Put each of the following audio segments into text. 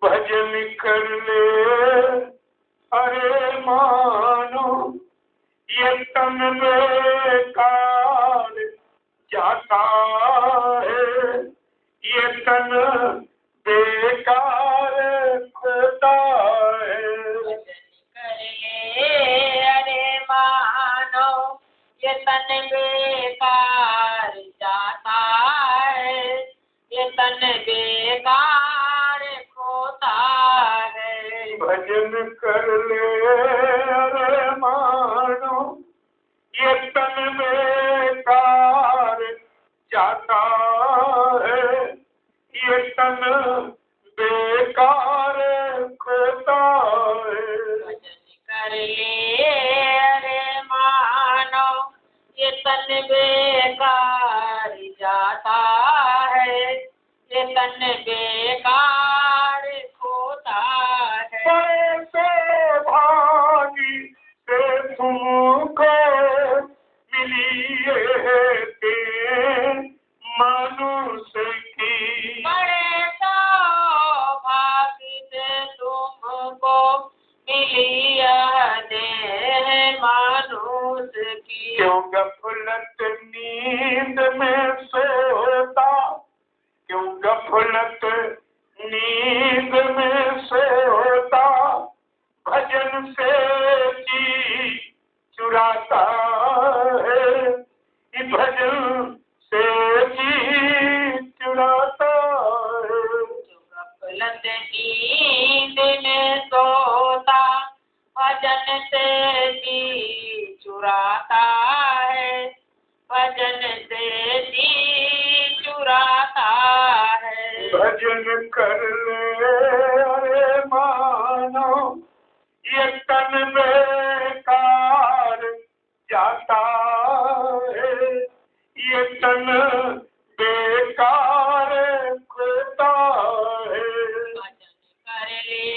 भजन कर ले अरे मानो ये तन बेकार जाता है, ये तन बेकार खोता है। कर ले अरे मानो ये तन बेकार जाता है, ये तन बेकार खोता है। भजन कर ले अरे मानो ये तन बेकार जाता है, ये तन बेकार खोता है। भजन कर ले अरे मानो ये तन बेकार जाता है, ये तन बेकार खोता है। बड़े भागी से तुमको मिली है मनुष्य की, बड़े सौभाग्य से तुमको मिली यह देह मनुष्य की। क्यों गफलत नींद में सोता, क्यों गफलत नींद में सोता, भजन से जी चुराता है, इस भजन से जी चुराता है। जो गफलत नींद में सोता, भजन से जी चुराता है, भजन से जी चुराता है। भजन कर ले अरे मानो ये तन बेकार जाता है, ये तन बेकार खोता है। भजन कर ले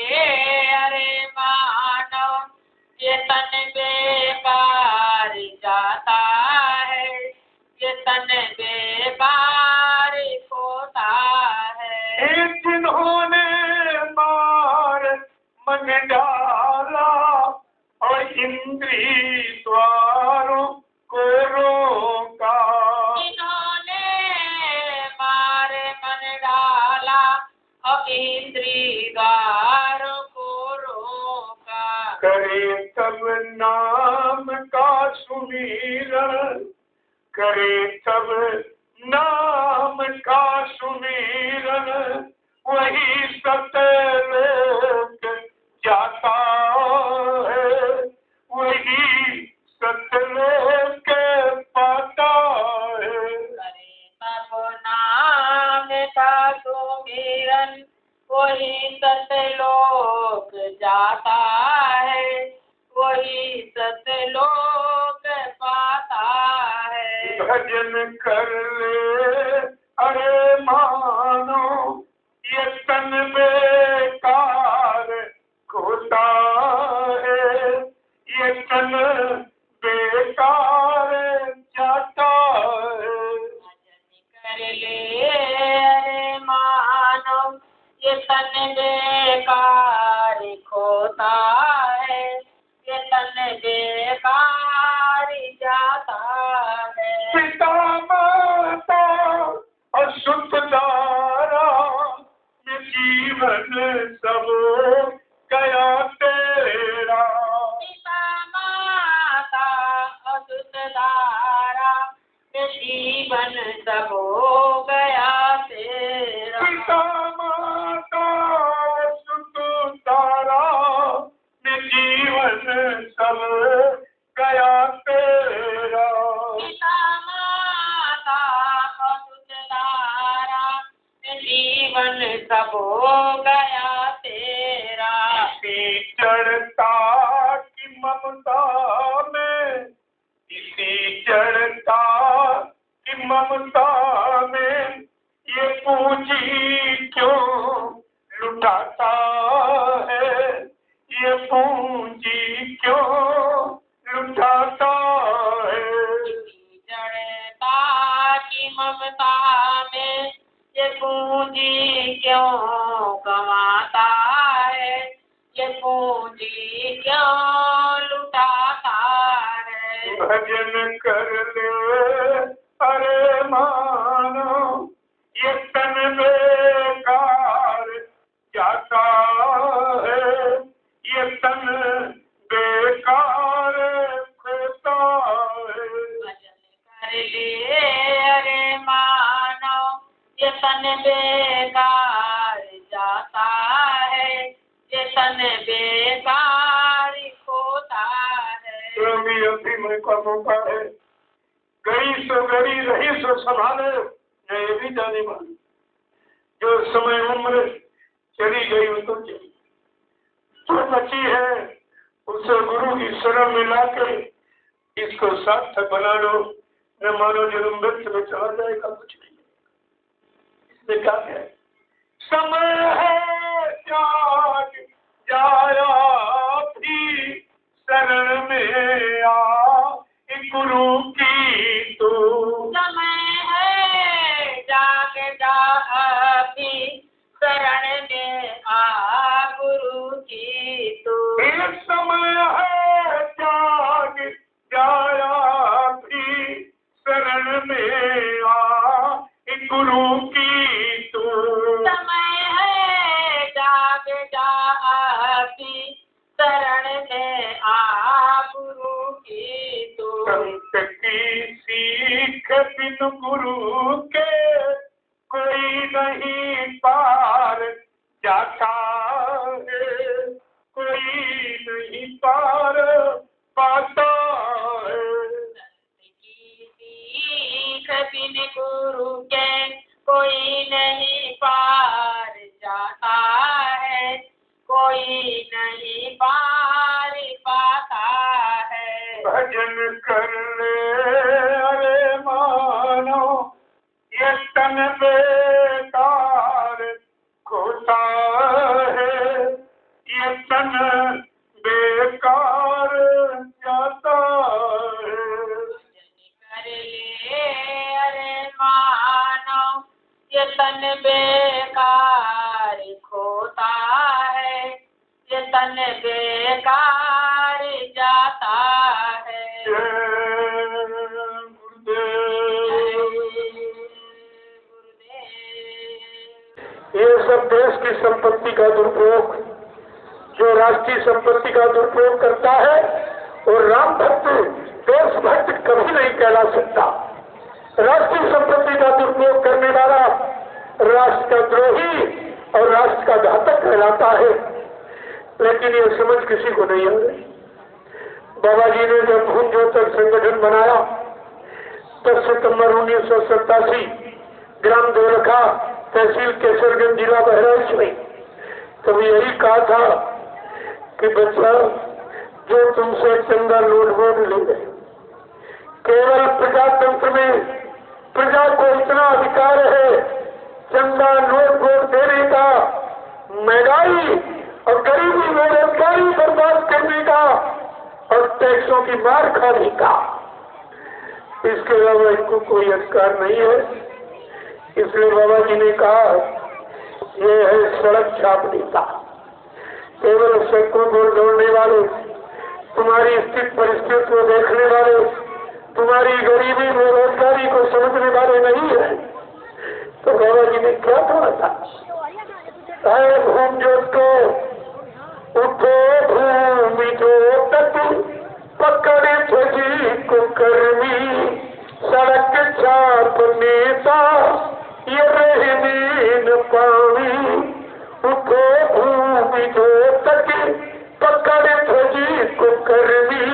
अरे मानो ये तन बेकार जाता है, ये तन बेकार खोता है। जिन्होंने मार मन डाला और इंद्री द्वारों को रोका, जिन्होंने मारे मन डाला और इंद्री द्वारों को रोका, करे तब नाम का सुमीरन, करे तब नाम का सुमीरन, वही सतलोक जाता है, वही सतलोक पाता है। करे तब नाम का सुमिरन, वही सतलोक जाता है, वही सतलोक पाता है। भजन कर ले अरे मानो ये तन बेकार खोता है, ये तन बेकार जाता है। भजन कर ले अरे मानो ये तन बेकार खोता है, ये तन बेकार जाता है। पिता माता और सुखदारा में जीवन सब गया तेरा, पिता माता अदुतधारा में जीवन सब हो गया तेरा। पिता माता सुखदारा में जीवन सब गया तेरा, पिता माता अदुतधारा में जीवन सब हो गया तेरा। इसी जड़ता की ममता में, इसी जड़ता की ममता में ये पूंजी क्यों लुटाता है, ये पूंजी क्यों लुटाता है। जड़ता की ममता में ये पूंजी क्यों कमाता भजन कर ले अरे मानो ये तन बेकार जाता है, ये तन बेकार खोता है। भजन कर ले अरे मानो ये तन बेकार जाता है, ये तन बेकार खोता है। रवि अभी का मौका है, गई सो गई रही सो संभाले, मैं ये भी जाने वाली जो समय उम्र चली गई वो तो चली, जो बची है उसे गुरु की शरण में लाके इसको सार्थक बना लो। न मानो जन्म मृत्यु में चला जाएगा, कुछ नहीं। इसमें क्या है? समय है त्याग जाया भी शरण में आ गुरु की तो। समय है जाग जा अभी शरण में आ गुरु की तो। एक समय है त्याग जाया भी शरण में आ गुरु की तो। समय है जाग जा अभी शरण में आ गुरु की तो। संत की सीख बिन गुरु के कोई नहीं पार जाता है, कोई नहीं पार पाता है। सीख बिन गुरु के कोई नहीं पार जाता है, कोई नहीं पार पाता है। भजन कर ले अरे मानो ये तन बेकार खोता है, ये तन बेकार जाता है। कर ले अरे मानो ये तन बेकार खोता है, ये तन बेकार जाता है। ये सब देश की संपत्ति का दुरुपयोग, जो राष्ट्रीय संपत्ति का दुरुपयोग करता है और राम भक्त देशभक्त कभी नहीं कहला सकता। राष्ट्रीय संपत्ति का दुरुपयोग करने वाला राष्ट्र का द्रोही और राष्ट्र का घातक कहलाता है, लेकिन ये समझ किसी को नहीं आ रही। बाबा जी ने जब भून ज्योतक संगठन बनाया 10 सितंबर 1987 ग्राम दोलखा तहसील केसरगंज जिला बहराइच में, तो यही कहा था कि बच्चा जो तुमसे चंदा लूट वोट ले गए, केवल प्रजातंत्र में प्रजा को इतना अधिकार है चंदा नोट वोट देने का, महंगाई और गरीबी बेरोजगारी बर्बाद करने का और टैक्सों की मार खाने का। इसके अलावा इनको कोई अधिकार नहीं है। इसलिए बाबा जी ने कहा ये है सड़क छापने का। केवल सड़कों पर दौड़ने वाले, तुम्हारी स्थित परिस्थिति को देखने वाले, तुम्हारी गरीबी बेरोजगारी को समझने वाले नहीं है। तो बाबा जी ने क्या कहा था? भूम जोत को उठो भूमि जोतक पकड़े फजी को कर्मी, सड़क छाप नेता ये रहने न पावी। उठो भूमि जोतक पकड़े फजी को कर्मी,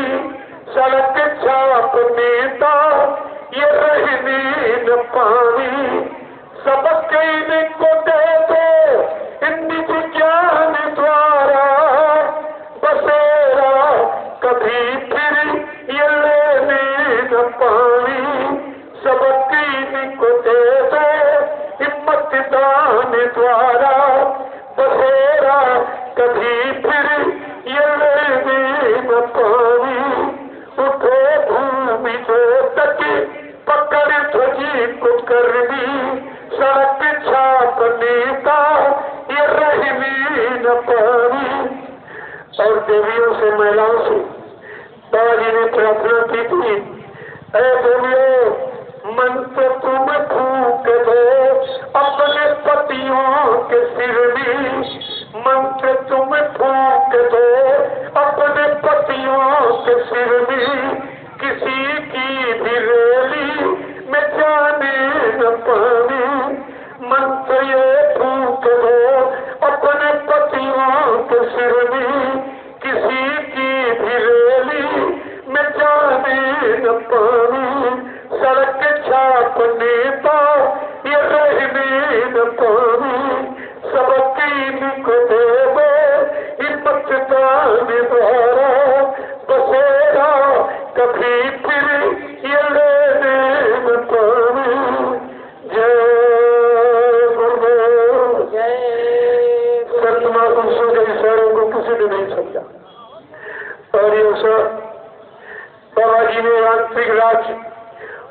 सड़क छाप नेता ये रहने न पावी। सबक इनको दे दो निज ज्ञान द्वारा, बसेरा कभी फिर ये लेने न पावी। सबक इनको दे दो हिम्मत दान द्वारा, बसेरा कभी फिर ये लेने न पावी। उठो भूमि जोतक पकड़ ध्वजी को करनी, सड़क छाप नेता ये रहने न पावी। और देवियों से महिलाओं से बाबा जी ने प्रार्थना की थी, ऐ बोलियो मंत्र तुम फूक दो अपने पतियों के सिर में, मंत्र तुम फूक दो अपने पतियों के सिर में, किसी की भी रेली में जाने न पाने, मंत्र ये फूक दो अपने पतियों के सिर में, किसी की भी रेली में जाने न पाने, सड़क छापने तो ये रहने न पाने, सबकी को देवो हिम्मत दान द्वारा, बसेरा कभी फिर ये लेने न पाने। जय गुरुदेव। सतमा गुरु के इशारों को किसी ने नहीं समझा। और ये सब बाबा जी ने आंतरिक राज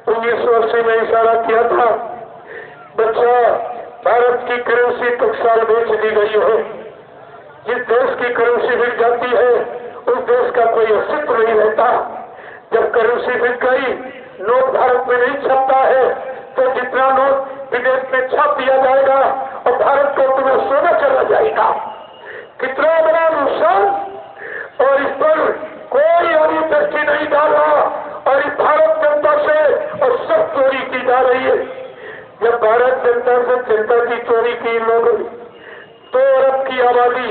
1980 में इशारा किया था, बच्चा भारत की करेंसी टकसाल बेच दी गई है, जिस देश की करेंसी बिक जाती है उस देश का कोई अस्तित्व नहीं रहता। जब करेंसी बिक गई, नोट भारत में नहीं छपता है, तो जितना नोट विदेश में छाप दिया जाएगा और भारत को तुम्हें सोना चला जाएगा। कितना बड़ा नुकसान। और इस पर कोई अभी दृष्टि नहीं डाला और इस भारत जनता से और सब चोरी की जा रही है। जब भारत जनता से जनता की चोरी की लोग 2 अरब की आबादी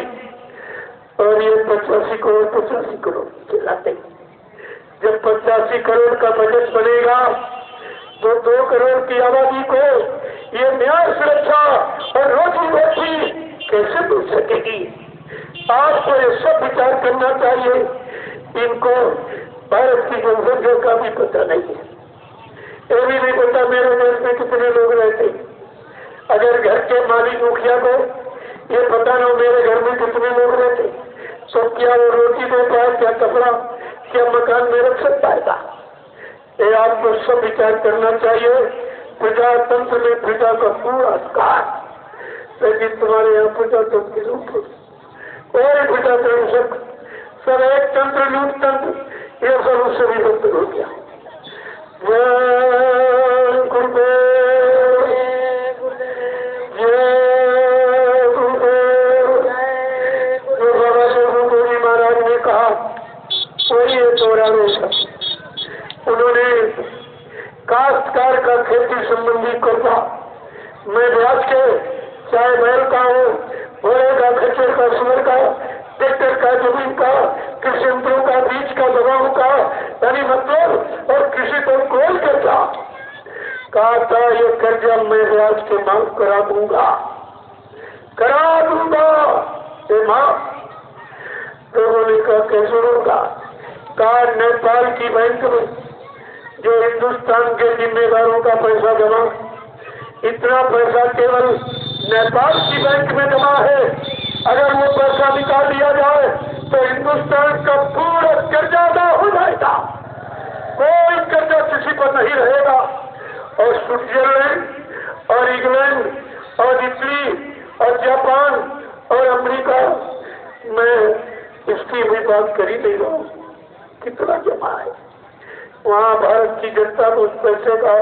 और ये 85 करोड़ चिल्लाते। जब 85 करोड़ का बजट बनेगा तो 2 करोड़ की आबादी को ये न्याय सुरक्षा और रोजी रोटी कैसे मिल सकेगी। आपको ये सब विचार करना चाहिए। इनको भारत की जनसंख्या का भी पता नहीं है, ये भी नहीं पता मेरे देश में कितने लोग रहते। अगर घर के मालिक मुखिया को ये पता ना मेरे घर में कितने लोग रहते, तो क्या वो रोटी देता है, क्या कपड़ा, क्या मकान में रख सकता है। ये आपको सब विचार करना चाहिए। प्रजातंत्र में प्रजा का पूरा अधिकार, लेकिन तुम्हारे यहाँ प्रजातंत्र की लूट और प्रजातंत्र सब एक तंत्र लूट तंत्र, ये सब उससे भी मुक्त हो गया। जय गुरुदेव, जय गुरुदेव। जो बाबा गुरुदेव महाराज ने कहा वही है दोहराने का। उन्होंने काश्तकार का खेती संबंधी कर्जा मैं ब्याज के चाहे बैल का हो, घोड़े का, खच्चर का, सुअर का, ट्रैक्टर का, जमीन का, कृषि यंत्रों का, बीज का, दवाओं का, यानी मतलब और कृषि पर कोई कर्जा कहा था ये कर्जा मैं ब्याज के मांग करा दूंगा ये मांग। लोगों ने कहा कैसे होगा। कहा नेपाल की बैंक में जो हिंदुस्तान के जिम्मेदारों का पैसा जमा, इतना पैसा केवल नेपाल की बैंक में जमा है। अगर वो पैसा निकाल लिया जाए तो हिंदुस्तान का पूरा कर्जा अदा हो जाएगा, कोई कर्जा किसी पर नहीं रहेगा। और स्विट्जरलैंड और इंग्लैंड और इटली और जापान और अमेरिका, मैं इसकी भी बात कर ही नहीं रहा हूँ, कितना जमा है वहाँ भारत की जनता को उस पैसे का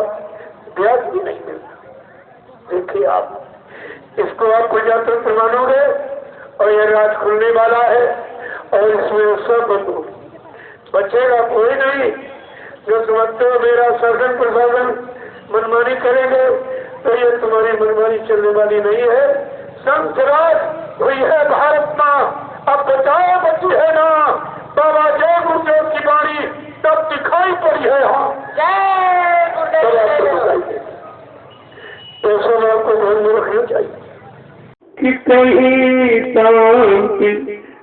ब्याज भी नहीं मिलता। देखिए आप इसको आप प्रजातंत्र मानोगे और यह राज खुलने वाला है और इसमें सब बंद बचेगा कोई नहीं। जो समझते हो मेरा शासन प्रशासन मनमानी करेंगे तो ये तुम्हारी मनमानी चलने वाली नहीं है। संत राज हुई है भारत माँ, अब बचाओ बची है ना। बाबा जय गुरुदेव की वाणी तब दिखाई पड़ी है। जय गुरुदेव। तो सब आपको ध्यान में रखना चाहिए कि कहीं शांति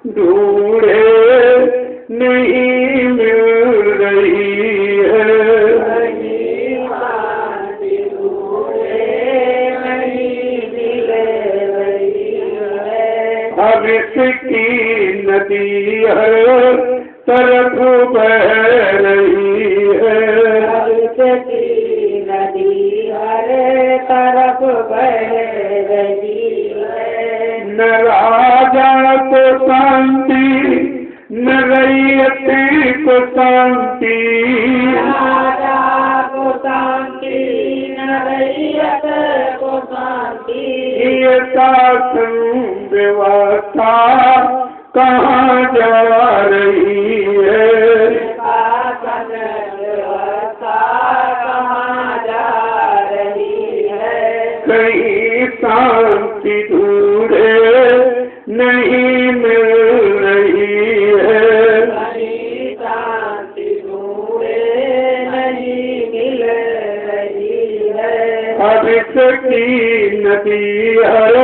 ढूंढे नहीं मिल रही है, अब इसकी नदी हर तरफ बह रही है, नदी हर तरफ बह रही है। न राजा को शांति न रैयत को शांति, व्यवस्था कहाँ जा रही है? शासन व्यवस्था कहाँ जा रही है? कहीं शांति ढूंढे नहीं मिल रही है। कहीं शांति ढूंढे नहीं मिल रही है। भविष्य की नदी हर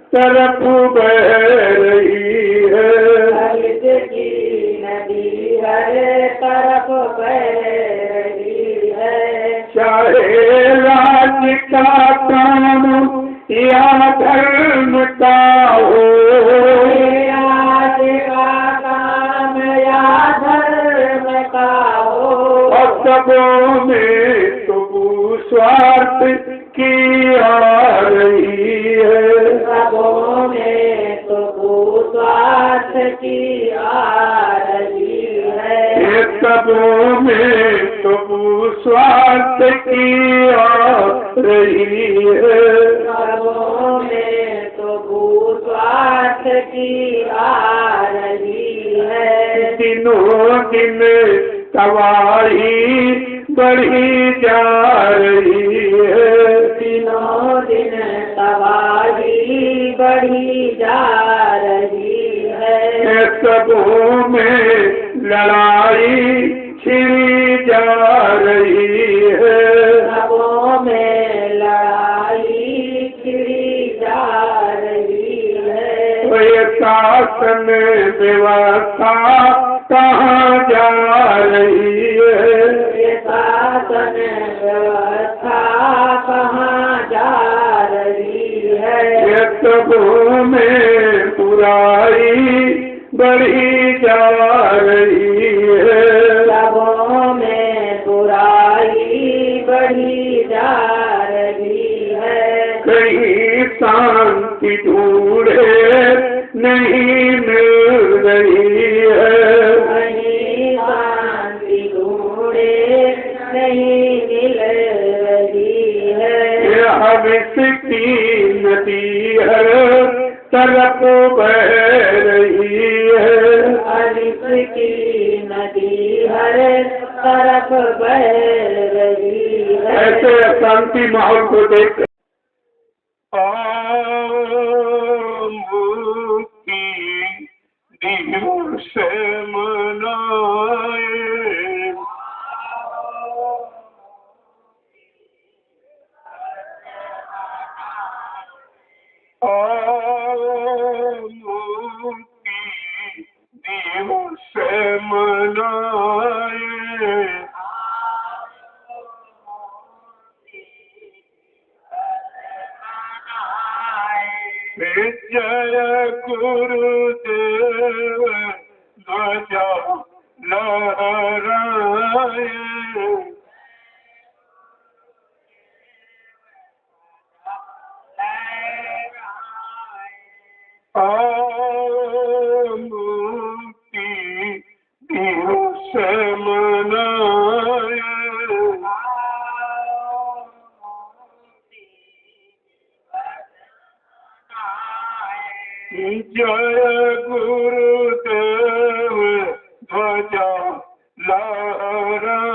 तरफ बह रही है। भविष्य की नदी हर तरफ बह रही है। चाहे राज्य का काम या धर्म का हो, आज का काम या धर्म का हो, और सबों में तो स्वार्थ की आ रही है। सबों में तो स्वार्थ की आ रही है। ये सबों में तो स्वार्थ की आ रही है। सबों में तो स्वार्थ की आ रही है। दिनों दिन तबाही बढ़ी जा रही है। दिनों दिन तबाही बढ़ी जा रही है। सबों में लड़ाई छिड़ी जा रही है। सबों में लड़ाई छिड़ी जा रही है। ये शासन व्यवस्था कहाँ जा रही है? ये शासन व्यवस्था कहाँ जा रही है? ये सबों में बुराई बढ़ी जा रही है। सबों में बुराई बढ़ी जा रही है। कहीं शांति ढूंढे नहीं मिल रही है। कहीं शांति ढूंढे नहीं मिल रही है। भविष्य की नदी हर तरफ बह रही है। भविष्य की नदी हर तरफ बह रही है। ऐसे शांति माहौल को देख मुक्ति दिवस मनाए, मुक्ति दिवस मनाए। जय गुरुदेव ध्वजा लहराए। मुक्ति दिवस मनाए। जय गुरुदेव ध्वजा लहराए।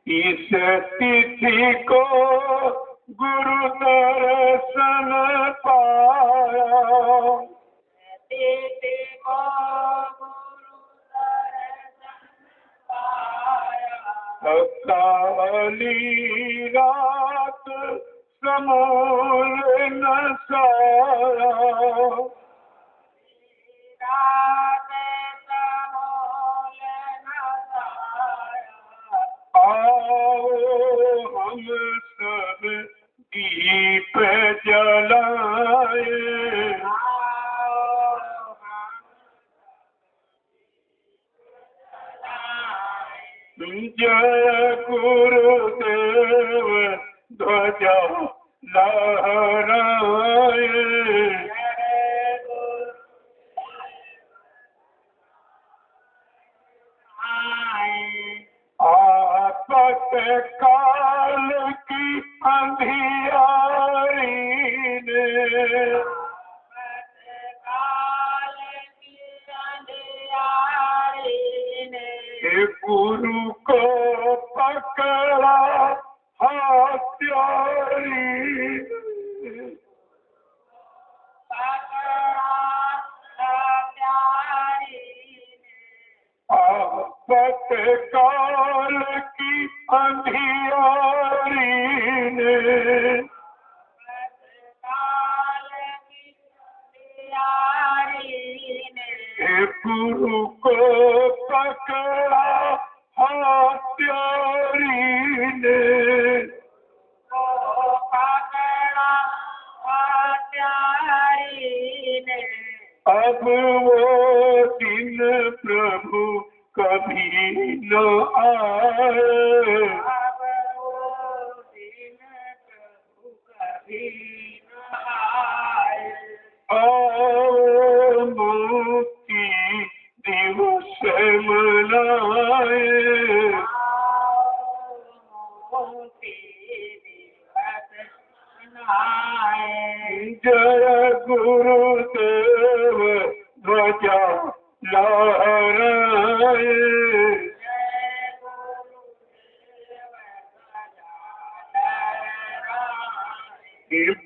इस तिथि को गुरु दर्शन पाया, तिथि को गुरु दर्शन पाया। काली रात समूल न साया। रात समूल न साया। आओ हम सब दीप जलाए। जय गुरुदेव ध्वजा लहराए। काल की अंधियारी ने काल की अंधियारी ने गुरु को पकड़ा हत्यारी आफत काल की अंधियारी ने गुरु को पकड़ा हत्यारी ने अब वो दिन प्रभु कभी न आए आओ मुक्ति दिवस मनाए जय गुरुदेव ध्वजा लहराए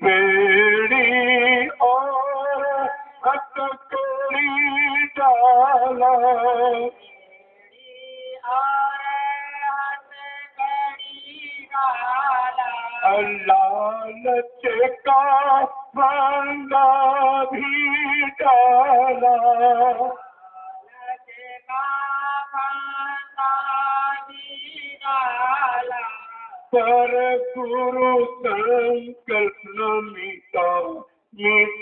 बेड़ी और हथकड़ी डाला लालच का फंदा भी डाला पर गुरु संकल्प न मिटाए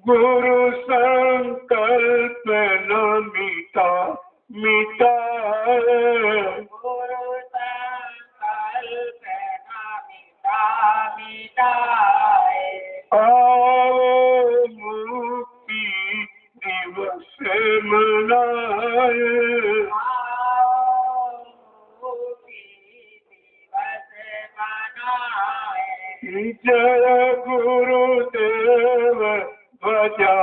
गुरु संकल्प न मिटाए आओ मुक्ति दिवस मनाए जय गुरुदेव ध्वजा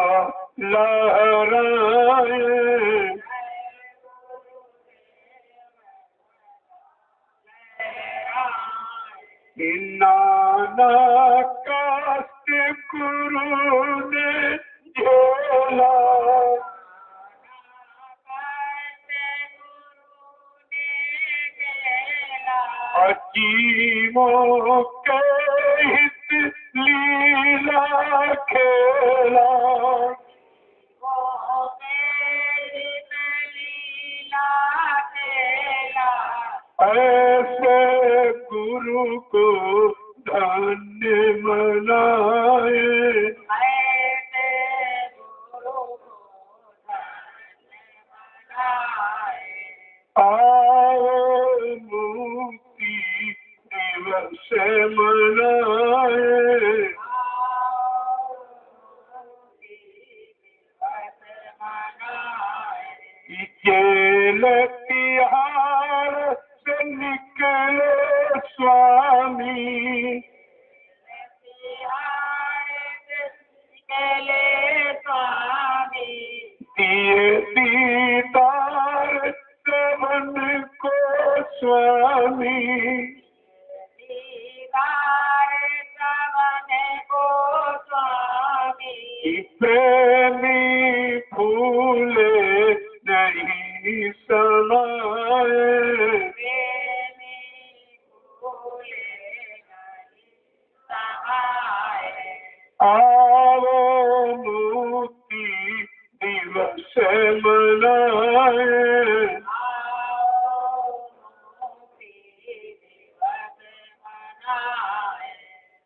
लहराए नाना कष्ट गुरु ने झेला अजीमों के हित लीला खेला ऐसे गुरु को धन्य मनाए आओ मुक्ति दिवस मनाए जेल तिहार से निकले स्वामी दिए दीदार मन को स्वामी प्रेमी फूले नहीं समाए आओ मुक्ति दिवस मनाए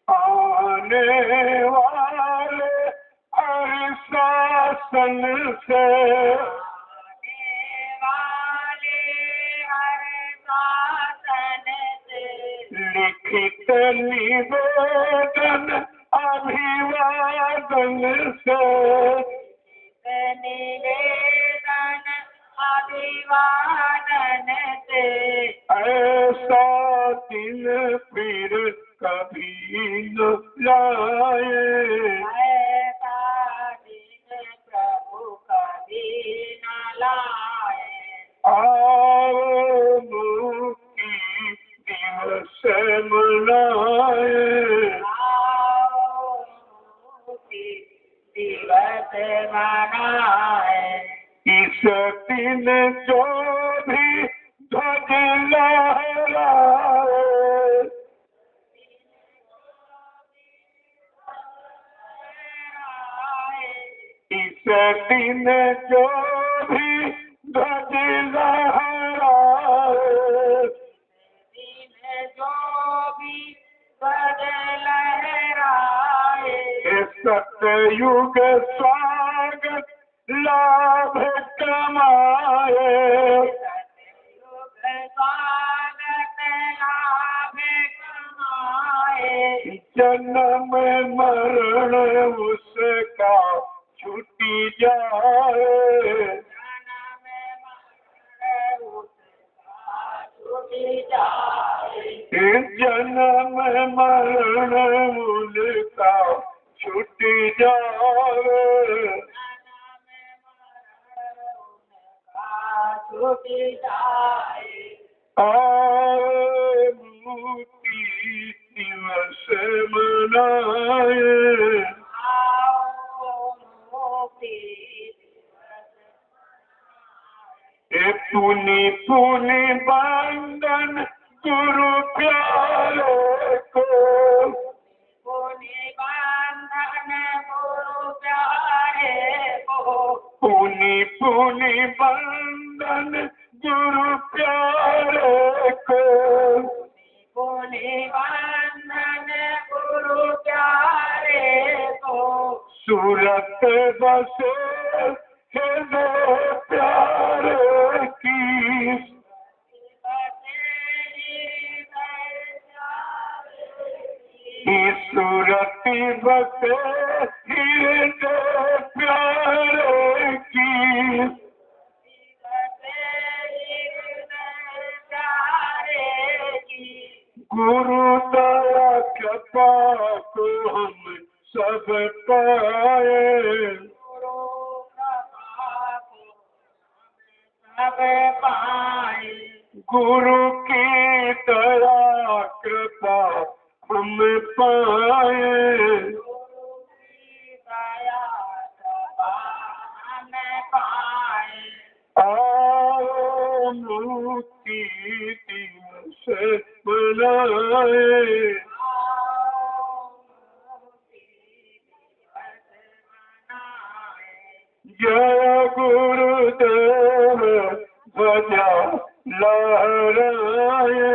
आने वाले हर शासन से लिखित निवेदन अभिवादन से निवेदन अभिवादन से ऐसा दिन फिर कभी न लाए। ऐसा दिन प्रभु कभी न लाए। आओ मुक्ति दिवस मनाए। आओ मुक्ति दिवस मनाए। इस दिन जो भी ध्वज लहराए, इस दिन जो भी ध्वज लहराए, जो भी ध्वज लहराए। सतयुग स्वागत लाभ कमाए। सतयुग स्वागत लाभ कमाए। जन्म मरण उसका छूटी जाए। जन्म मरण उसका छूटी जाए। जन्म मरण उनका छूट जाए। छूटी जाए। आए मुक्ति दिवस मनाए। आओ मुक्ति पुनि पुनि बंदन गुरु प्यारे को। पुनि बंधन गुरु प्यारे को। पुनि पुनि बंदन गुरु प्यारे को। पुनि बंधन गुरु प्यारे को। सूरत बसे हृदय प्यारे की। सूरत बसे हृदय प्यारे की। गुरु दया कृपा को हम सब पाए। सब पाए। गुरु की दया कृपा हम पाए। दया कृपा हम पाए। आओ मुक्ति दिवस मनाए। जय गुरुदेव ध्वजा लहराए।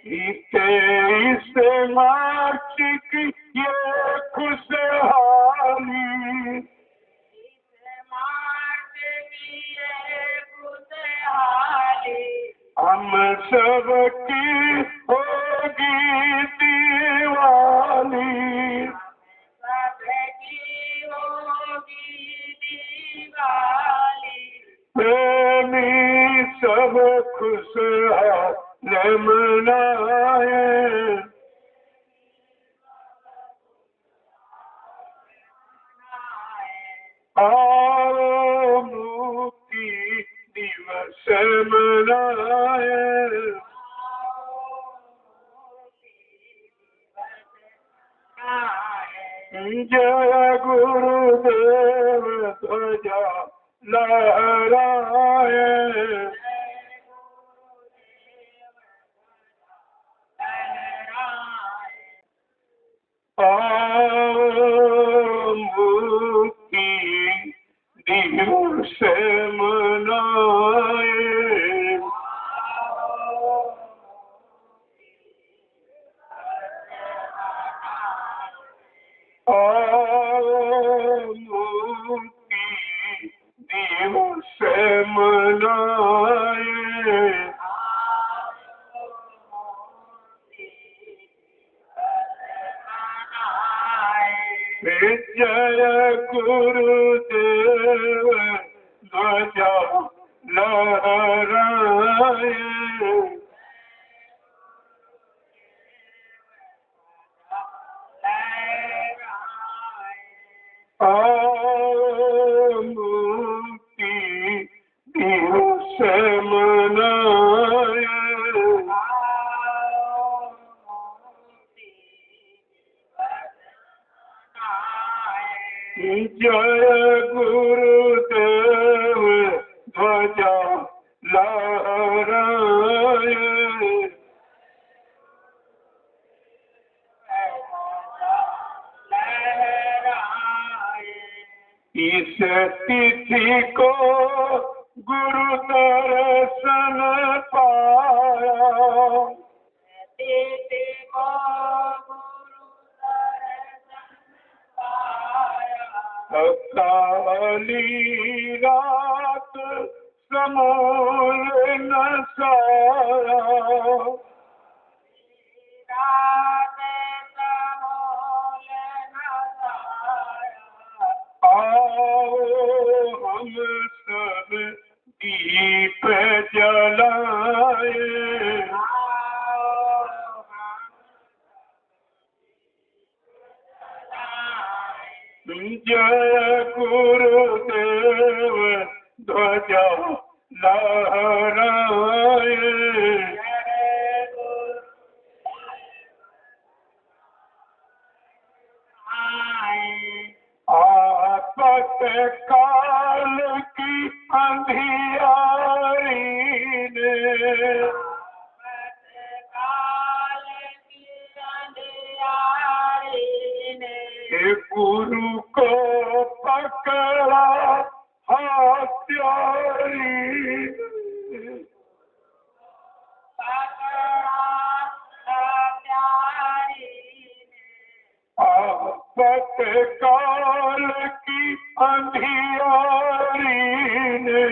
इस मार्च की ये खुशहाली हम सब की होगी दीवानी। प्रेमी सब खुशहाल मनाए। आओ मुक्ति दिवस मनाए। जय गुरुदेव ध्वजा लहराए। आओ मुक्ति दिवस मनाए। आओ मुक्ति दिवस मनाए। जय गुरुदेव ध्वजा लहराए। मुक्ति दिवस मनाए। जय गुरुदेव ध्वजा लहराए। इस तिथि को गुरु दर्शन पाया। तिथि को गुरु दर्शन पाया। काली रात समूल न साया। रात समूल न साया। आओ हम सब दीप जलाए। जय गुरुदेव ध्वजा लहराए। आपत काल की अंधियारी ने गुरु को पकड़ा हत्यारी। आपत काल की अंधियारी ने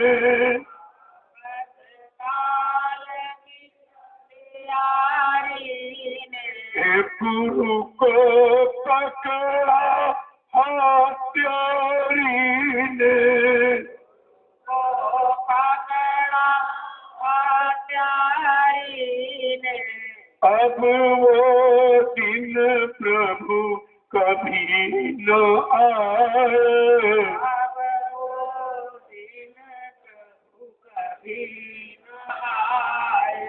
गुरु को पकड़ा हत्यारी ने। अब वो दिन प्रभु कभी न आए। अब वो दिन प्रभु कभी न आए।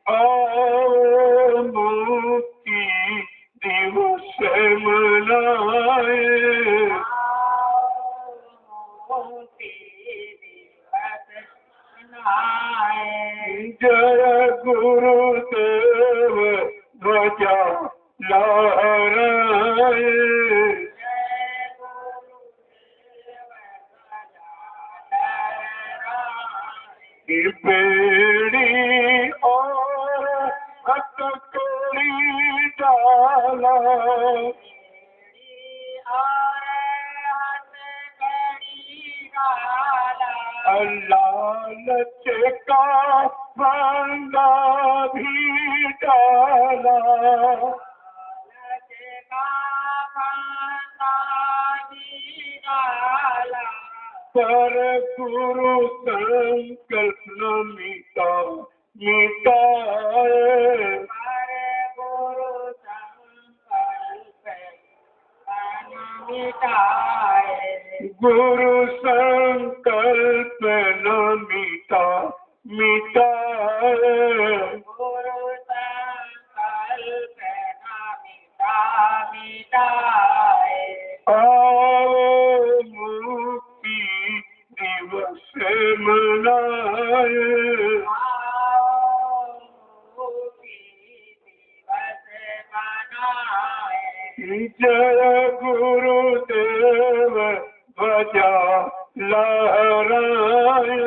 आओ मुक्ति दिवस मनाए। जय गुरुदेव ध्वजा लहराए। बेड़ी और हथकड़ी डाला। लालच का फंदा भी डाला। पर गुरु संकल्प न मिटा मिटाए। गुरु संकल्प न मिटा मिटाए। गुरु संकल्प न मिटा मिटाए। आओ मुक्ति दिवस मनाए। जय गुरुदेव ध्वजा लहराए।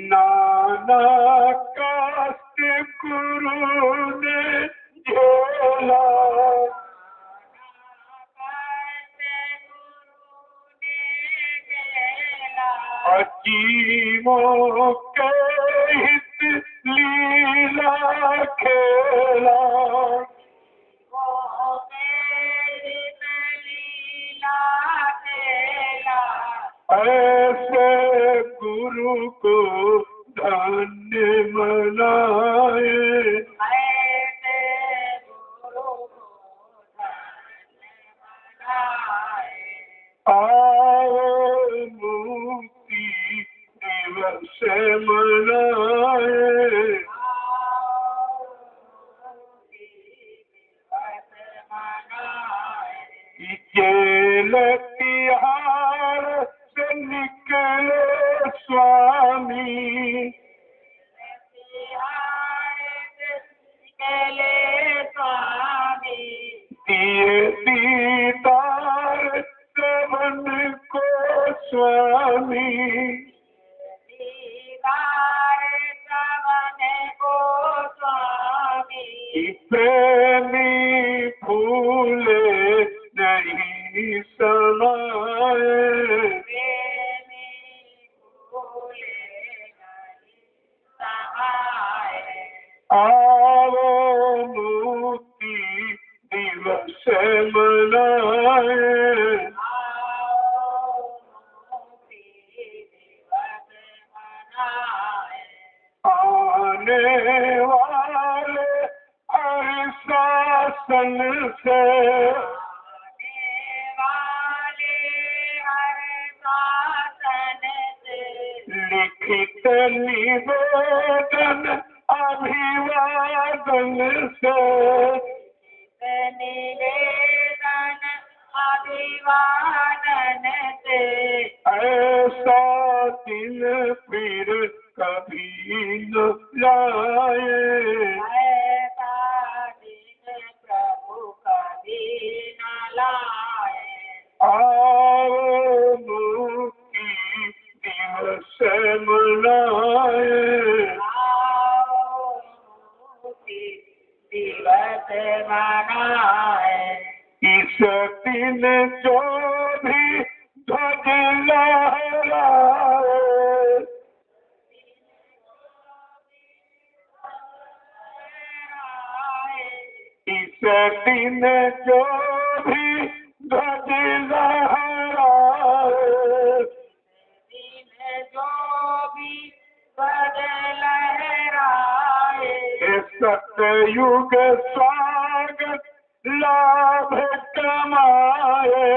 नाना कष्ट गुरु ने झेला। जीवों के हित लीला खेला वो तेरी लीला खेला ऐसे गुरु को धन्य मनाए ऐसे गुरु को धन्य बनाए आओ मुक्ति दिवस मनाए जेल तिहार से निकले स्वामी दिए दीदार श्रवण को स्वामी प्रेमी भूले नहीं समाए आओ मुक्ति दिवस मनाए आने वाले हर शासन से लिखित निवेदन अभिवादन से अभिवादन से ऐसा दिन फिर कभी न लाए ऐसा दिन प्रभु कभी न लाए आओ मुक्ति दिवस मनाए आओ मुक्ति दिवस मनाए इस दिन जो भी ध्वज लहराए इस दिन जो भी ध्वज लहराए दिन जो भी बदल लहराए सतयुग स्वागत लाभ कमाए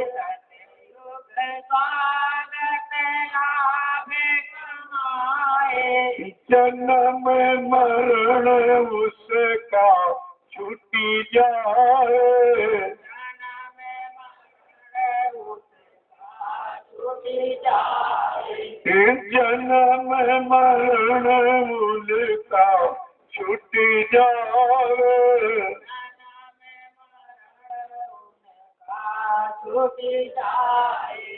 सतयुग स्वागत लाभ कमाए जन्म मरण उसका छूटी जाए जन्म मरण उसका छूटी जाए जन्म मरण उनका छूटी जाए छूटी जाए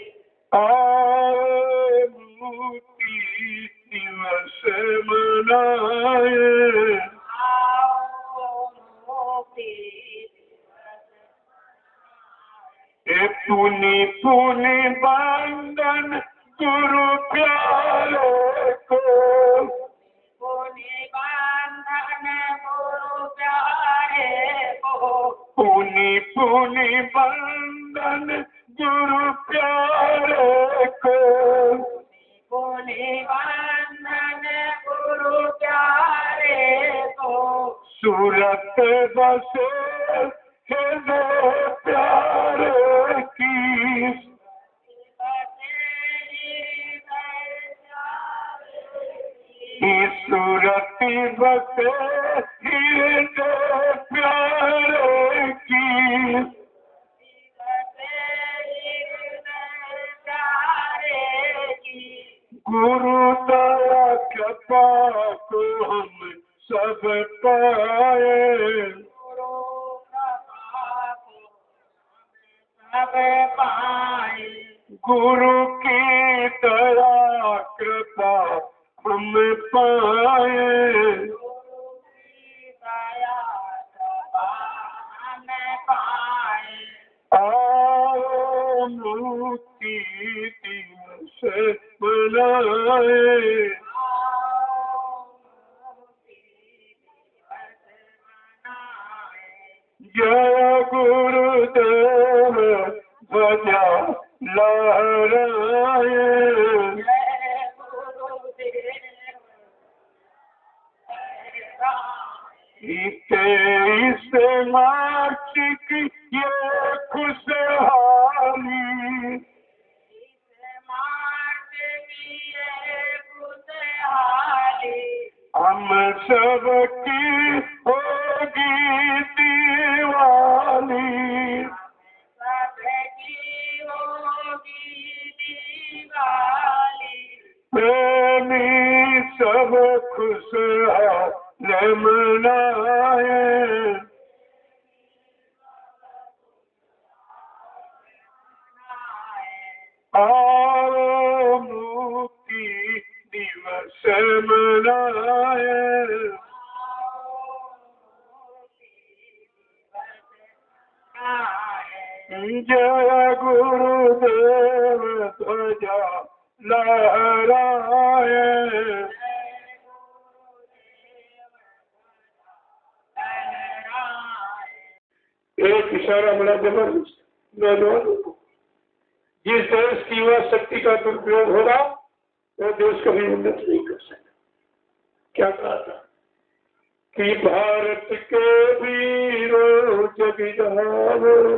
आओ मुक्ति दिवस मनाए आओ मुक्ति पुनि पुनि बंदन गुरु प्यारे को पुनि बंधन गुरु प्यारे को पुनि पुनि बंदन गुरु प्यारे को पुनि बंधन गुरु प्यारे को सूरत बसे हृदय प्यारे की सूरती बसे हृदय प्यारे की गुरु दया कृपा को हम सब पाए गुरु की दया कृपा हम पाए आओ मुक्ति दिवस मनाए जय गुरुदेव ध्वजा लहराए। जय गुरुदेव 23 मार्च की ये खुशहाली हम सबकी होगी दीवानी। प्रेमी सब खुशहाल मनाए। आओ मुक्ति दिवस मनाए। जय गुरुदेव ध्वजा लहराए। एक इशारा बड़ा जबरदस्त नौजवानों को, जिस देश की युवा शक्ति का दुरुपयोग होगा वो देश कभी उन्नत नहीं कर सकता। क्या कहा था कि भारत के वीरों जग जाओ,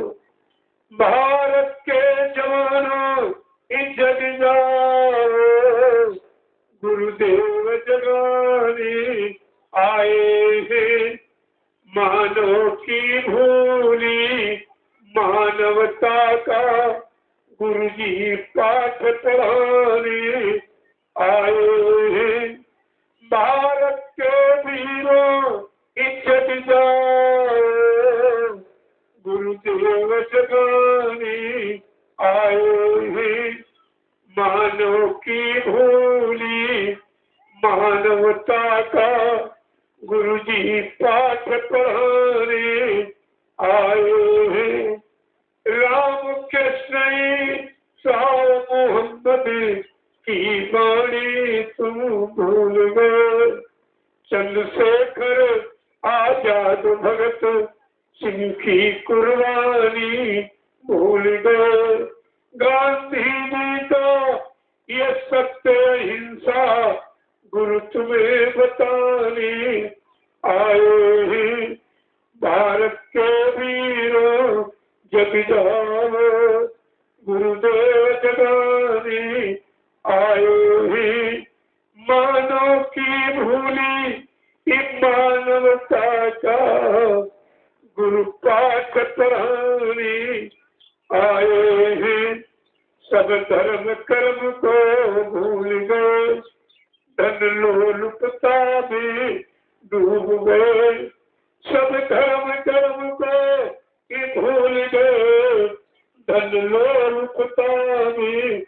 भारत के जवानों जग जाओ, गुरुदेव जगाने आए हैं। मानव की भूली मानवता का गुरुजी पाठ पढ़ाने आए हैं। भारत के वीरों इज्जत जाओ, गुरुदेव जगाने आए हैं। मानव की भूली मानवता का गुरुजी पाठ पढ़ाने आए हैं। राम कृष्ण साहु मोहम्मद की बाणी तुम भूल गए। चंद्रशेखर आजाद भगत सिंह की कुर्बानी भूल गए। गांधी जी का ये सत्य हिंसा गुरु तुम्हें बताने आए हैं। भारत के वीरों जग जाओ, गुरुदेव जगाने आए हैं। मानव की भूली मानवता का गुरु पाठ पढ़ाने आए हैं। सब धर्म कर्म को भूल गए, धन लोलुपता में डूब गए। सब धर्म कर्म को भूल गए, धन लोलुपता में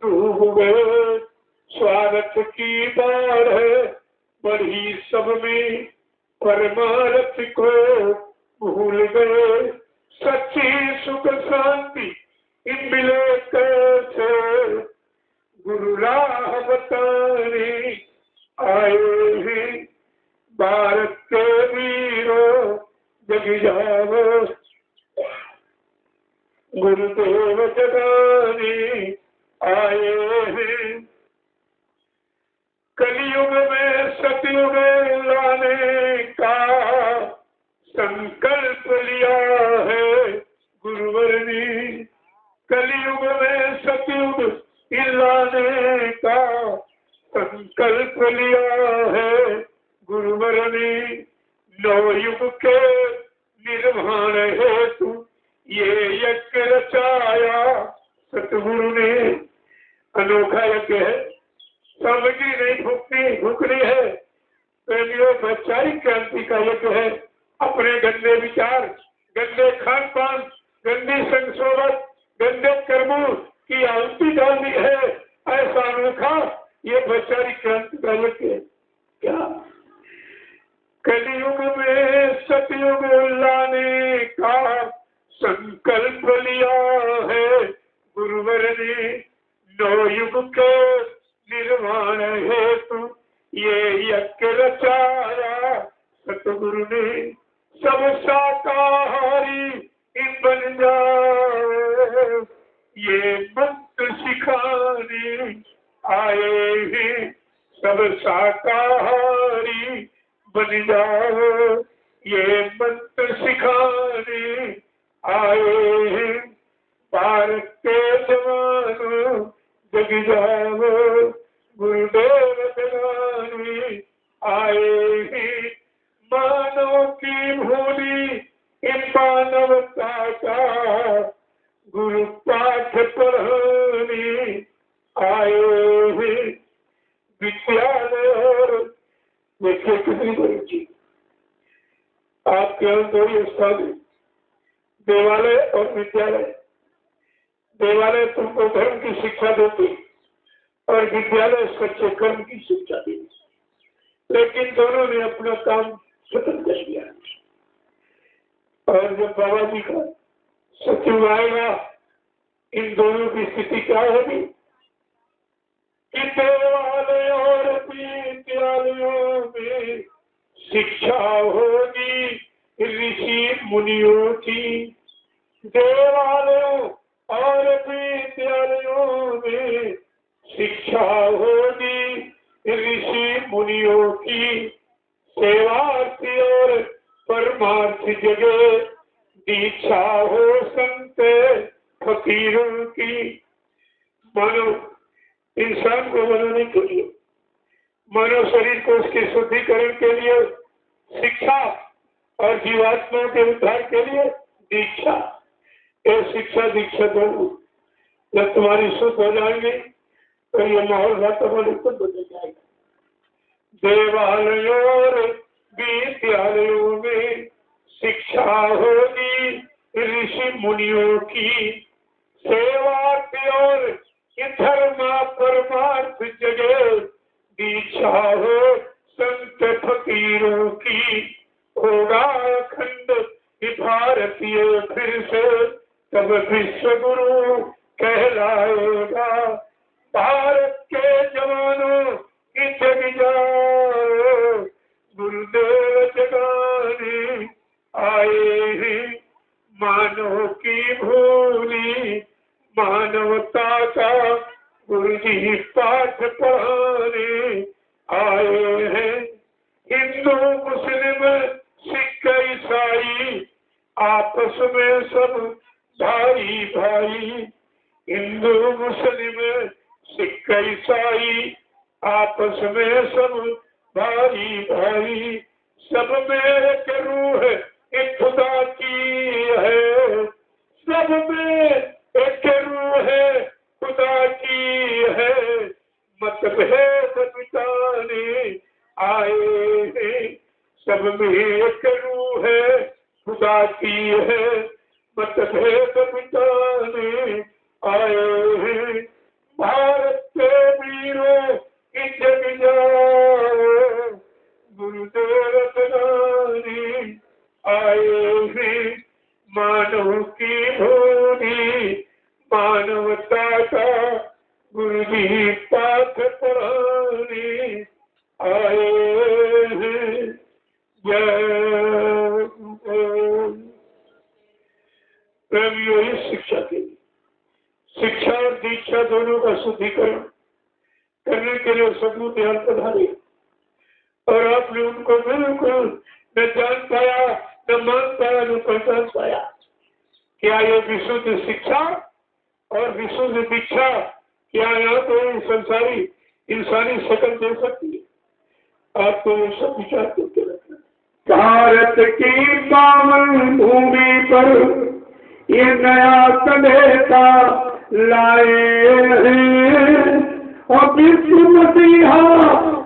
डूब गए। स्वार्थ की बाढ़ बढ़ी सब में, परमार्थ को भूल गए। सच्ची सुख शांति मिले कैसे, गुरु राह बताने आए हैं। भारत के वीरों जग जाओ, गुरुदेव जगाने आए हैं। कलयुग में सतयुग लाने का संकल्प लिया है गुरुवर ने। कलयुग में सतयुग लाने का संकल्प लिया है गुरुवर ने। नवयुग के निर्माण हेतु ये यज्ञ रचाया सतगुरु ने। अनोखा यज्ञ है, सामग्री नहीं भूखनी है। प्रेमियों, वैचारिक क्रांति का यज्ञ है। अपने गंदे विचार, गंदे खान पान, गंदी संशोधन, गंदे कर्मों की आहुति डालनी है। ऐसा अनोखा ये वैचारिक क्रांति का यज्ञ है। क्या कलयुग में सतयुग लाने का संकल्प लिया है गुरुवर ने। नवयुग के निर्माण हेतु ये यज्ञ रचाया सतगुरु ने। सब शाकाहार सब शाकाहारी बन जाओ, ये मंत्र सिखाने आए हैं। भारत के जवानों जग जाओ, गुरुदेव जगाने आए हैं। मानव की भूली इन मानवता का गुरु पाठ पढ़ाने आए हैं। विद्यालय और देखिए कितनी बड़ी चीज आपके यहाँ दो ही स्थान है, देवालय और विद्यालय। देवालय तुमको धर्म की शिक्षा देती और विद्यालय सच्चे कर्म की शिक्षा देती, लेकिन दोनों ने अपना काम खत्म कर दिया। और जब बाबा जी का सचिव आएगा, इन दोनों की स्थिति क्या होगी कि देवालय और विद्यालयों में शिक्षा होगी ऋषि मुनियों की। देवालयों और विद्यालयों में शिक्षा होगी ऋषि मुनियों की। सेवार्थी और परमार्थ जगह दीक्षा हो संत फकीरों की। मानो इंसान को बनाने के लिए, मानव शरीर को उसके शुद्धिकरण के लिए शिक्षा और जीवात्मा के उद्धार के लिए दीक्षा। ये शिक्षा दीक्षा दोनों जब तुम्हारी शुद्ध हो जाएंगे तो ये माहौल वातावरण खुद बदल जाएगा। देवालयों और विद्यालयों में शिक्षा होगी ऋषि मुनियों की। सेवार्थी और धर्म परमार्थ जगह दीक्षा हो संत फकीरों की। होगा अखंड भारतीय फिर से तब विश्व गुरु कहलाएगा। भारत के जवानों की जग जाओ, गुरुदेव जगाने आए हैं। मानव की भूली मानवता का गुरु जी पाठ पढ़ाने आए हैं। हिंदू मुस्लिम सिख ईसाई आपस में सब भाई भाई। हिंदू मुस्लिम सिख ईसाई आपस में सब भाई भाई। सब में एक रूह एक खुदा की है, सब में एक रूह है खुदा की है। मतभेद मिटाने आए हैं। सब में एक रूह है खुदा की है, मतभेद मिटाने आए हैं। भारत के वीरों की जग जाओ, गुरुदेव जगाने आए हैं। मानव की भूमि मानवता का गुरु जी पाठ पढ़ाने आए हैं। प्रेमियों, इस शिक्षा के लिए शिक्षा और दीक्षा दोनों का शुद्धिकरण करने के लिए सदगुरु ध्यान पधारे और आपने उनको बिल्कुल न जान पाया, न मान पाया, न पहचान पाया। क्या ये विशुद्ध शिक्षा और विशुद्ध दीक्षा क्या यहाँ तो संसारी इंसानी शकल दे सकती है? आपको ये सब विचार करके रखना। भारत की पावन भूमि पर ये नया सभ्यता लाए हैं और विश्व मसीहा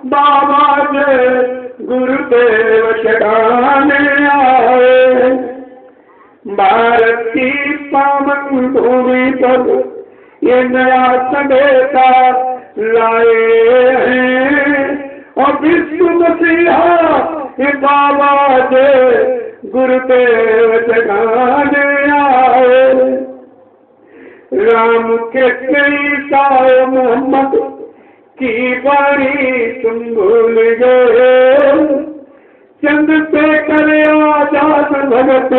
बाबा जय गुरुदेव जगाने आए। भारत की पावन भूमि पर ये नया सभ्यता लाए हैं और विश्व मसीहा बाबा जय गुरुदेव जगाने आए। राम के ईसा मोहम्मद की बाणी तुम भूल गए। चंद्रशेखर आजाद भगत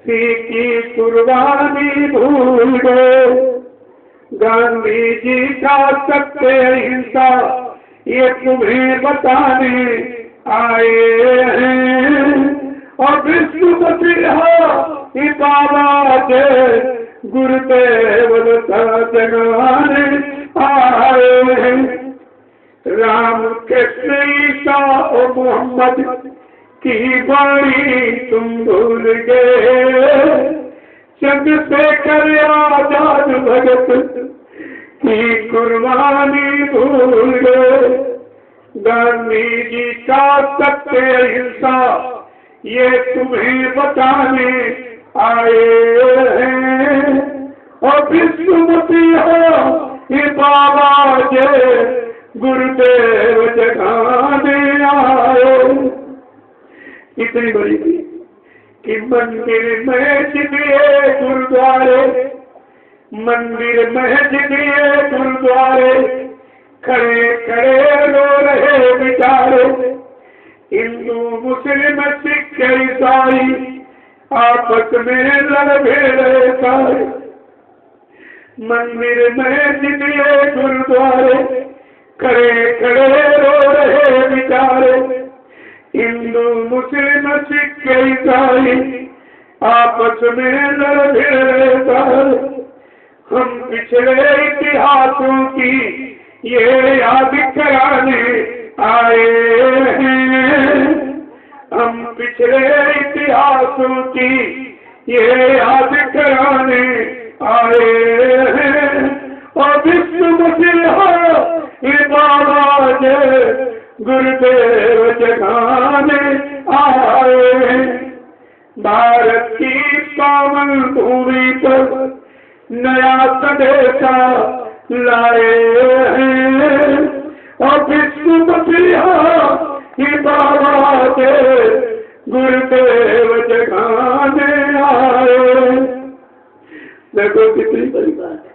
सिंह की कुर्बानी भूल गए। गांधी जी का सत्य अहिंसा ये तुम्हें बताने आए हैं। और विष्णु मसीहा ये बाबा जय गुरुदेव जगाने आए हैं। राम कृष्ण ईसा और मोहम्मद की बाणी तुम भूल गए। चंद्रशेखर आजाद भगत की कुर्बानी भूल गए। गांधी जी का सत्य अहिंसा ये तुम्हें बताने आए हैं। और विष्णु मसीहा ये बाबा जय गुरुदेव जगाने आए। इतनी बड़ी थी कि मंदिर मस्जिद दिए गुरुद्वारे, मंदिर मस्जिद दिए गुरुद्वारे, खड़े खड़े रो रहे बेचारे। हिंदू मुस्लिम सिख ईसाई आपस में लड़ भिड़ सारे। मंदिर मस्जिद दिए गुरुद्वारे, खड़े खड़े रो रहे बेचारे। हिंदू मुस्लिम सिख ईसाई आपस में लड़ भिड़ सारे। हम पिछले इतिहासों की ये याद कराने आए हैं। हम पिछले इतिहासों की ये याद कराने आए हैं। और विष्णु मसीहा ये बाबा जय गुरुदेव जगाने आए हैं। भारत की पावन भूमि पर नया संदेशा लाए हैं। और विष्णु मसीहा ये बाबा जय गुरुदेव जगाने आए। देखो कितनी बड़ी बात है।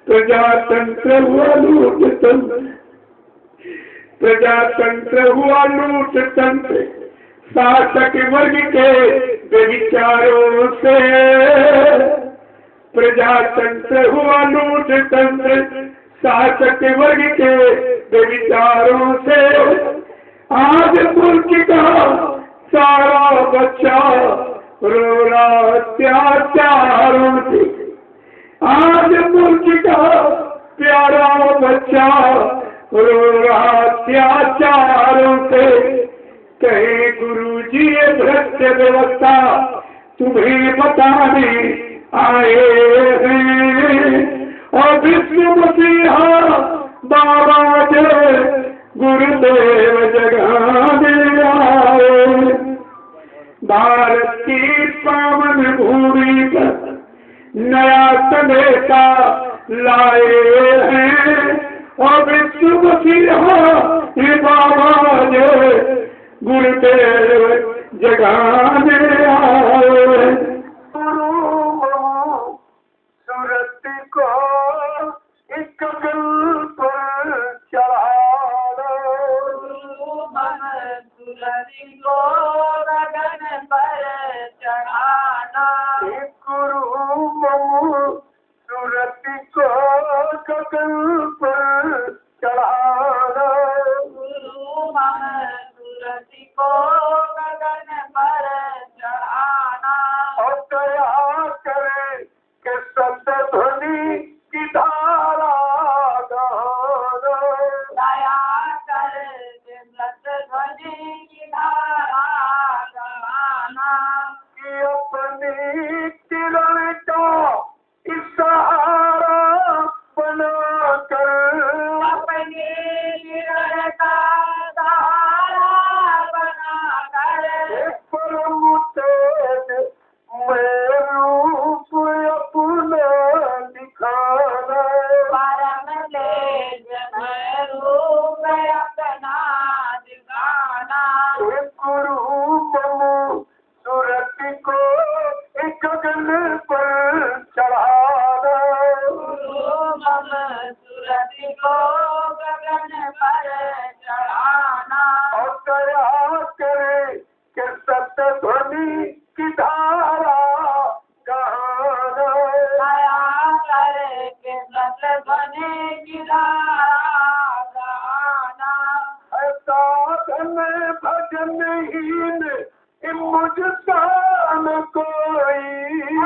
प्रजातंत्र हुआ लूट तंत्र, प्रजातंत्र हुआ लूट तंत्र, शासक वर्ग के बेविचारों से। प्रजातंत्र हुआ लूट तंत्र, शासक वर्ग के बेविचारों से। आज मुल्क का सारा बच्चा रो रहा अत्याचारों से। आज मुल्क का प्यारा बच्चा रो रहा अत्याचारों से। कहे गुरु जी ये भ्रष्ट व्यवस्था तुम्हें बताने आए हैं। और विष्णु मसीहा बाबा जय गुरुदेव जगाने आए। भारत की पावन भूमि पर नया संदेशा लाए हैं। और विष्णु मसीहा ये बाबा जय गुरुदेव जगाने आए। सूरत को एक दिल पर चढ़ाना, सूरत को गगन पर चढ़ाना। गुरु सूरत को गगन पर चढ़ाना। सूरत को गगन पर चढ़ाना। और दया करे कि सत्य ध्वनि की धारा गाना। दया कर सत्य ध्वनि की धारा गाना। कि अपनी किरण का इशारा बना कर, अपनी किरण का सहारा बना कर। परम तेज मैं रूप अपना दिखाना। परम तेज मैं रूप अपना दिखाना। गुरु मनु सूरत को एक गगन पर चढ़ाना। सूरत को गगन पर चढ़ाना। और दया करे कि सत्य ध्वनि की धारा गाना। दया कर के सत्य ध्वनि की धारा हीन मुझसा न कोई,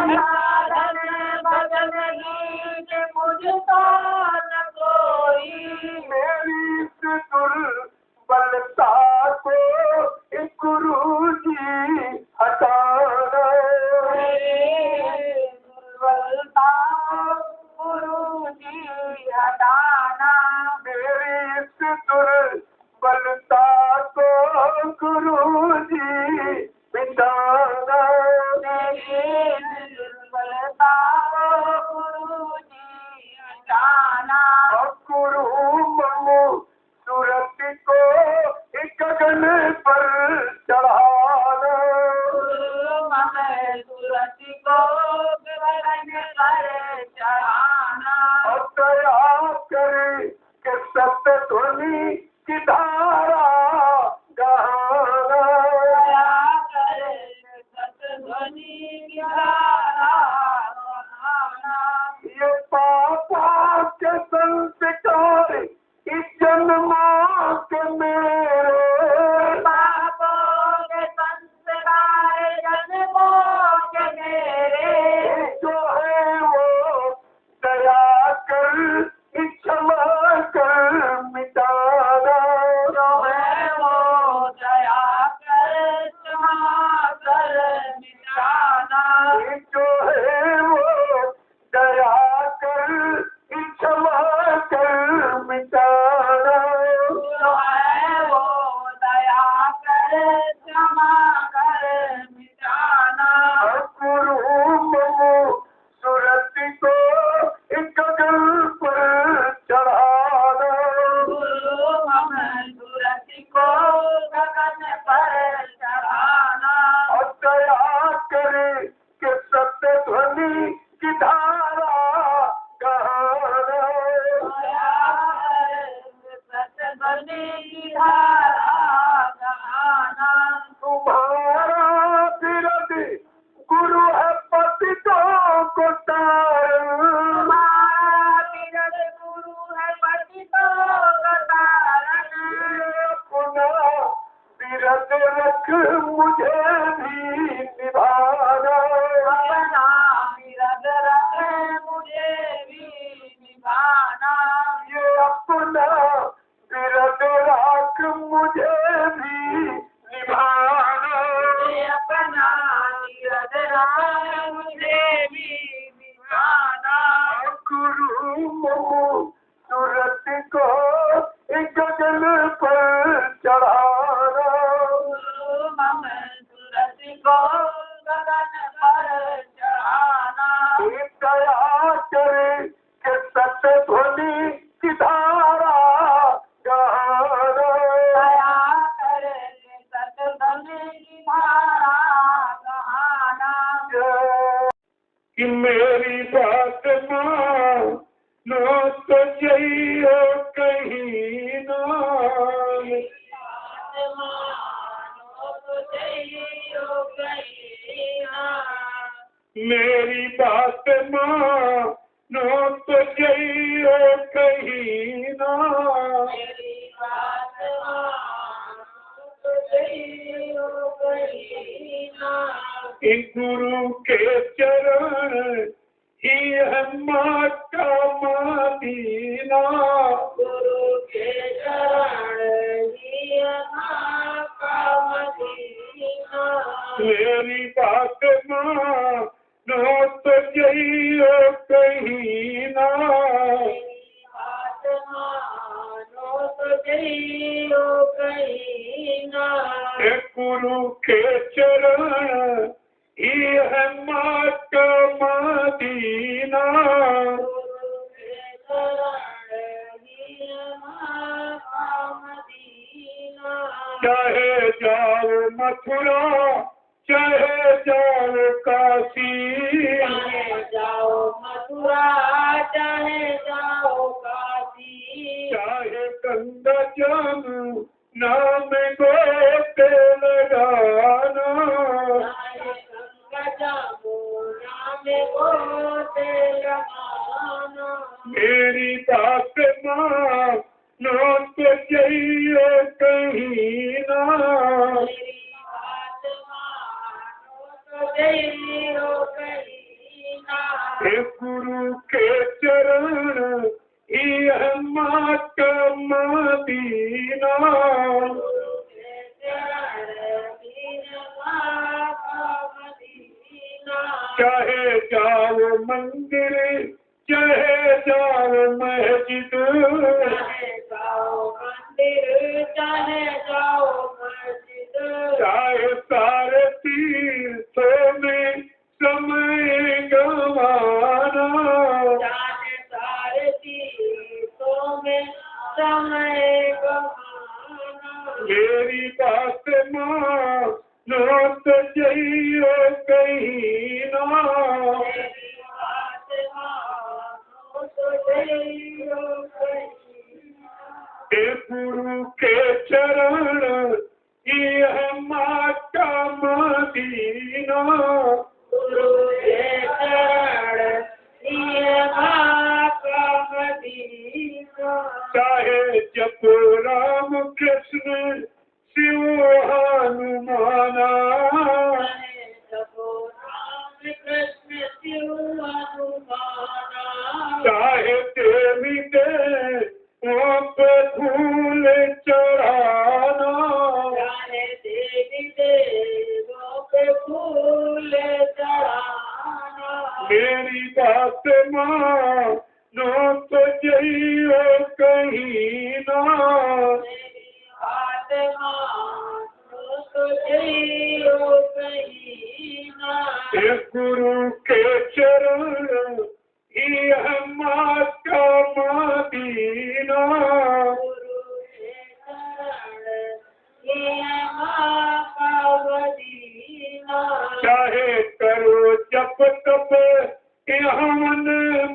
साधन भजन गीत मुझको न कोई, मेरी इस दुर्बलता को गुरु जी हटाना, मेरी दुर्बलता गुरु जी हटाना, मेरी इस दुर्बलता को गुरु जी मिटाना, मेरी दुर्बलता गुरु जी हटाना, गुरु मनु सूरत को गगन पर चढ़ाना, गुरु हमें सूरत को गगन पर चढ़ाना, और दया करे कि सत्य ध्वनि की धारा गहाना, दया करे सतध्वनि की धारा बहाना, ये पापा के संस्कार इस जन्मों के मेरे, पापों के संस्कार जन्मों के मेरे, जो है वो दया कर क्षमा कर मिटाना, जो है वो दया कर क्षमा कर मिटाना, जो है वो दया कर क्षमा कर मिटाना, जो है वो दया कर क्षमा कर मिटाना, गुरु मनु सूरत को गगन पर चढ़ाना, गुरु हमें सूरत को गगन पर चढ़ाना, और दया करे कि सत्य ध्वनि की धारा गहाना, दया कर सतध्वनि की धारा गहाना, तुम्हारा विरद गुरु है पतितों को तारण, तुम्हारा विरद गुरु है पतितों का तारण, अपना विरद रख मुझे भी निभाना, अपना विरद रखे मुझे भी निभाना, ये अपना विरद रख मुझे भी निभाना, ये अपना विरद रखे मुझे भी निभाना, गुरु मनु सूरत को गगन पर चढ़ाना, गुरु हमें सूरत को गगन पर चढ़ाना, दया करे कि सत्य ध्वनि की धारा गहाना, दया करे सतध्वनि की धारा गहाना, कि मेरी बात मानो तो जइयो कहीं ना, मानो तो जइयो कहीं ना, मेरी बात मानो तो जइयो कहीं ना, मेरी बात मानो तो जइयो कहीं ना, गुरु के चरण ही है माँ का मदीना, गुरु के चरण ही माँ का मदीना, मेरी बात मानो तो जइयो कहीं ना, मेरी बात मानो तो जइयो कहीं ना, गुरु के चरण ही है माँ का मदीना, गुरु के चरण ही माँ का मदीना, चाहे जाओ मथुरा चाहे जाओ काशी, चाहे जाओ मथुरा चाहे जाओ काशी, चाहे गंगा जमुना नाम गोते लगाना, चाहे गंगा जमुना में गोते लगाना, मेरी बात मानो तो जइयो कहीं ना, मेरी जइयो कहीं ना। हे गुरु के चरण यह माँ का मदीना। चाहे जाओ मंदिर चाहे जाओ मस्जिद, चाहे जाओ मंदिर चाहे जाओ मस्जिद, चाहे सारे तीर्थों में समय गंवाना, चाहे सारे तीर्थों में समय गंवाना। मेरी बात मानो तो जइयो कहीं ना। मेरी बात मानो तो जइयो कहीं ना। हे गुरु के चरण यह माँ का मदीना। गुरु के चरण ये माँ का मदीना। चाहे जप राम कृष्ण शिव हनुमाना, चाहे जपो राम कृष्ण शिव हनुमाना। चाहे देवी देवों पे फूल चढ़ाना, चाहे देवी देवों पे फूल चढ़ाना। मेरी बात मानो तो जइयो कहीं ना। मेरी बात मानो तो जइयो कहीं ना। हे गुरु के चरण यह माँ का मदीना। गुरु के चरण ये माँ का मदीना। चाहे करो जप तप हवन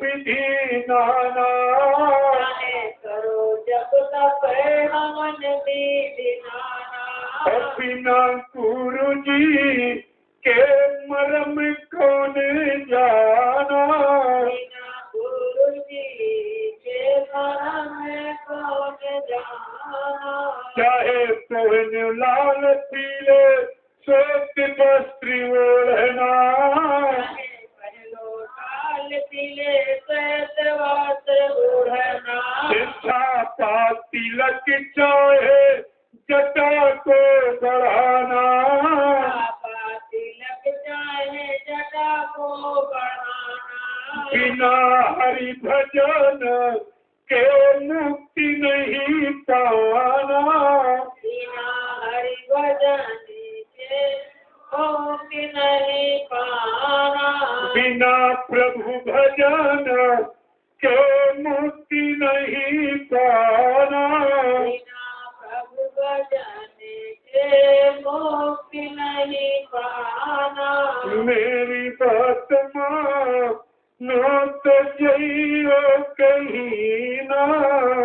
विधि नाना, चाहे करो जप तप हवन विधि नाना। बिना गुरु जी के मरम कौन जाना। बिना गुरु जी के मरम कौन जाना। चाहे पहन लाल पीले श्वेत वस्त्र ओढ़ना, चाहे पहलो लाल पीले श्वेत वस्त्र ओढ़ना। छापा तिलक चाहे जटा को बढ़ाना, छापा तिलक चाहे जटा को बढ़ाना। बिना हरि भजन के मुक्ति नहीं पाना। बिना हरि भजन के मुक्ति नहीं पाना। बिना प्रभु भजन के मुक्ति नहीं पाना। बिना प्रभु भजन के मुक्ति नहीं पाना। मेरी बात मानो तो जइयो कहीं ना।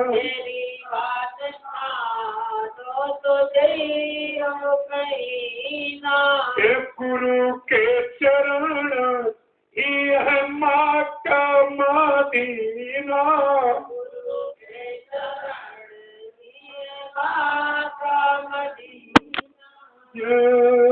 मेरी बात मानो तो जइयो कहीं ना। हे गुरु के चरण यह माँ का मदीना। गुरु के चरण ये माँ का मदीना। जय